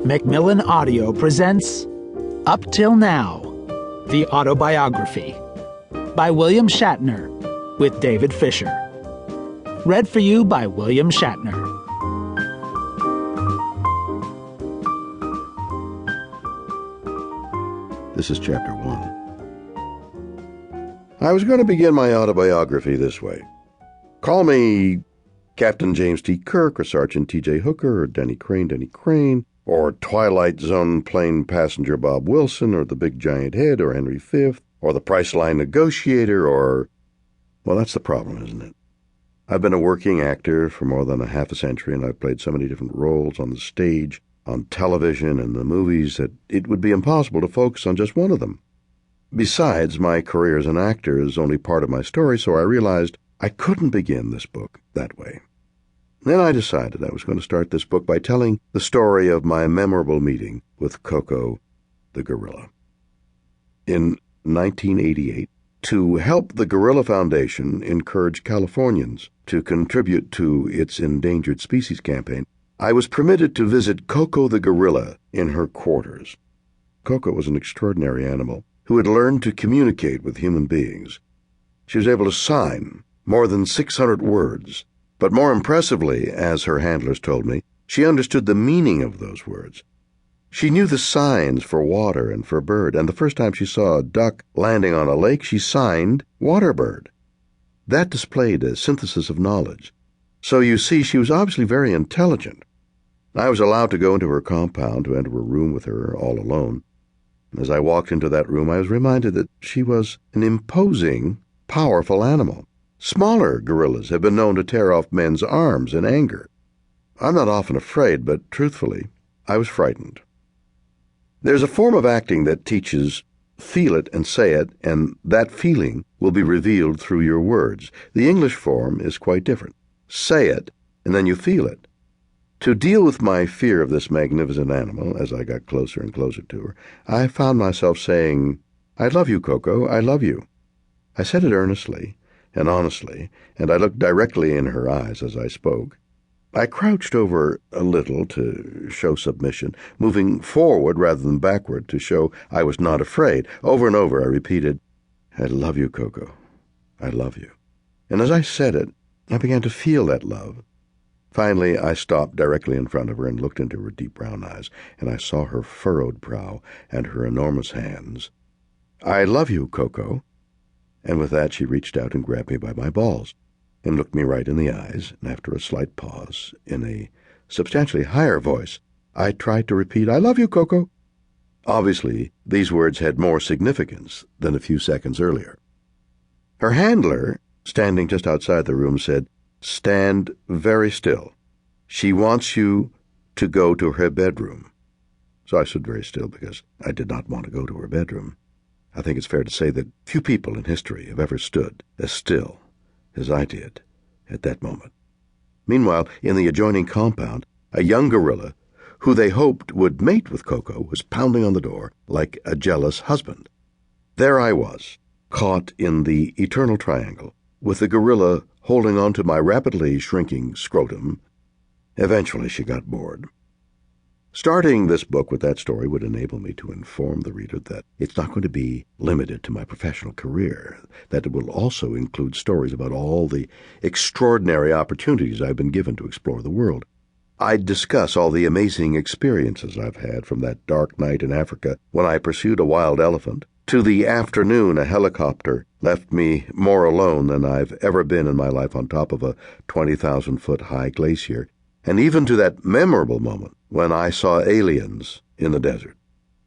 Macmillan Audio presents Up Till Now, the Autobiography by William Shatner with David Fisher. Read for you by William Shatner. This is Chapter 1. I was going to begin my autobiography this way. Call me Captain James T. Kirk, or Sergeant T.J. Hooker, or Denny Crane, or Twilight Zone plane passenger Bob Wilson, or the Big Giant Head, or Henry V, or the Priceline Negotiator, or... Well, that's the problem, isn't it? I've been a working actor for more than a half a century, and I've played so many different roles on the stage, on television, and the movies that it would be impossible to focus on just one of them. Besides, my career as an actor is only part of my story, so I realized I couldn't begin this book that way. Then I decided I was going to start this book by telling the story of my memorable meeting with Koko the gorilla. In 1988, to help the Gorilla Foundation encourage Californians to contribute to its endangered species campaign, I was permitted to visit Koko the gorilla in her quarters. Koko was an extraordinary animal who had learned to communicate with human beings. She was able to sign more than 600 words, but more impressively, as her handlers told me, she understood the meaning of those words. She knew the signs for water and for bird, and the first time she saw a duck landing on a lake, she signed waterbird. That displayed a synthesis of knowledge. So you see, she was obviously very intelligent. I was allowed to go into her compound, to enter a room with her all alone. As I walked into that room, I was reminded that she was an imposing, powerful animal. Smaller gorillas have been known to tear off men's arms in anger. I'm not often afraid, but truthfully, I was frightened. There's a form of acting that teaches feel it and say it, and that feeling will be revealed through your words. The English form is quite different. Say it, and then you feel it. To deal with my fear of this magnificent animal, as I got closer and closer to her, I found myself saying, "I love you, Koko, I love you." I said it earnestly and honestly, and I looked directly in her eyes as I spoke. I crouched over a little to show submission, moving forward rather than backward to show I was not afraid. Over and over I repeated, "I love you, Koko, I love you." And as I said it, I began to feel that love. Finally, I stopped directly in front of her and looked into her deep brown eyes, and I saw her furrowed brow and her enormous hands. "I love you, Koko." And with that she reached out and grabbed me by my balls and looked me right in the eyes, and after a slight pause, in a substantially higher voice, I tried to repeat, "I love you, Koko." Obviously, these words had more significance than a few seconds earlier. Her handler, standing just outside the room, said, "Stand very still. She wants you to go to her bedroom." So I stood very still because I did not want to go to her bedroom. I think it's fair to say that few people in history have ever stood as still as I did at that moment. Meanwhile, in the adjoining compound, a young gorilla, who they hoped would mate with Koko, was pounding on the door like a jealous husband. There I was, caught in the eternal triangle, with the gorilla holding on to my rapidly shrinking scrotum. Eventually she got bored. Starting this book with that story would enable me to inform the reader that it's not going to be limited to my professional career, that it will also include stories about all the extraordinary opportunities I've been given to explore the world. I'd discuss all the amazing experiences I've had, from that dark night in Africa when I pursued a wild elephant, to the afternoon a helicopter left me more alone than I've ever been in my life on top of a 20,000-foot high glacier, and even to that memorable moment when I saw aliens in the desert.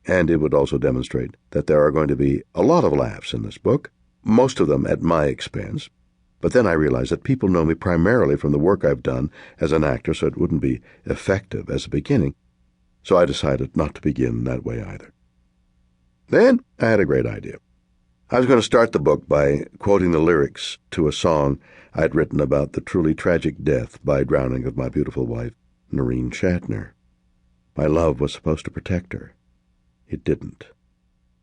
And it would also demonstrate that there are going to be a lot of laughs in this book, most of them at my expense. But then I realized that people know me primarily from the work I've done as an actor, so it wouldn't be effective as a beginning. So I decided not to begin that way either. Then I had a great idea. I was going to start the book by quoting the lyrics to a song I'd written about the truly tragic death by drowning of my beautiful wife, William Shatner. My love was supposed to protect her. It didn't.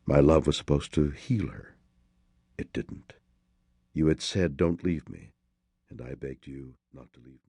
My love was supposed to heal her. It didn't. You had said, "Don't leave me," and I begged you not to leave me.